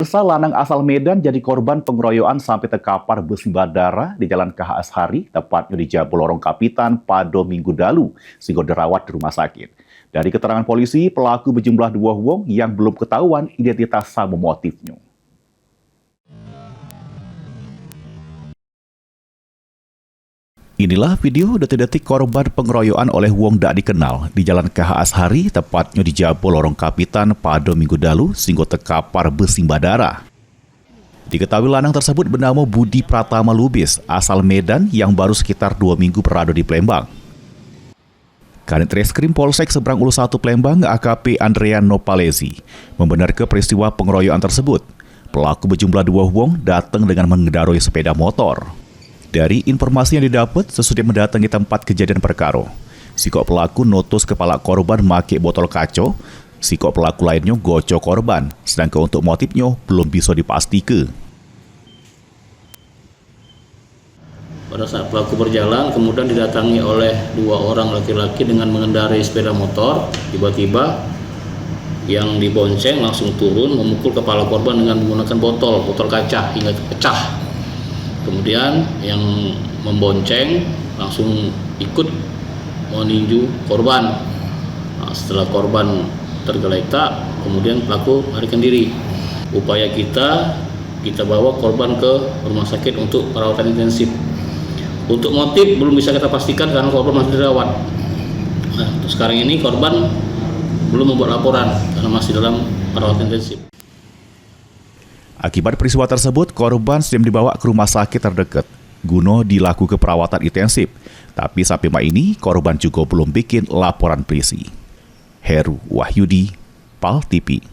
Pemirsa, lanang asal Medan jadi korban pengeroyokan sampai terkapar bus bandara di Jalan KH Ashari, tepatnya di Jabolorong Kapitan pada Minggu lalu, sehingga dirawat di rumah sakit. Dari keterangan polisi, pelaku berjumlah 2 wong yang belum ketahuan identitas sama motifnya. Inilah video detik-detik korban pengeroyokan oleh wong tak dikenal di Jalan KH Ashari, tepatnya di Jabolorong Kapitan pada Minggu lalu, sehingga terkapar bus bandara. Diketahui lanang tersebut bernama Budi Pratama Lubis, asal Medan yang baru sekitar 2 minggu berada di Palembang. Kanit Reskrim Polsek Seberang Ulus 1 Palembang, AKP Andrea Nopalezi, membenarkan peristiwa pengeroyokan tersebut. Pelaku berjumlah 2 wong datang dengan mengendarai sepeda motor. Dari informasi yang didapat, sesudah mendatangi tempat kejadian perkara, sikok pelaku notus kepala korban make botol kaca, sikok pelaku lainnya gocok korban, sedangkan untuk motifnya belum bisa dipastikan. Pada saat pelaku berjalan, kemudian didatangi oleh 2 orang laki-laki dengan mengendarai sepeda motor. Tiba-tiba yang dibonceng langsung turun memukul kepala korban dengan menggunakan botol kaca hingga pecah. Kemudian yang membonceng langsung ikut meninju korban. Nah, setelah korban tergeletak, kemudian pelaku melarikan diri. Upaya kita bawa korban ke rumah sakit untuk perawatan intensif. Untuk motif belum bisa kita pastikan karena korban masih dirawat. Nah, sekarang ini korban belum membuat laporan karena masih dalam perawatan intensif. Akibat peristiwa tersebut, korban sedang dibawa ke rumah sakit terdekat guna dilakukan perawatan intensif. Tapi sampai ini, korban juga belum bikin laporan polisi. Heru Wahyudi, PAL TV.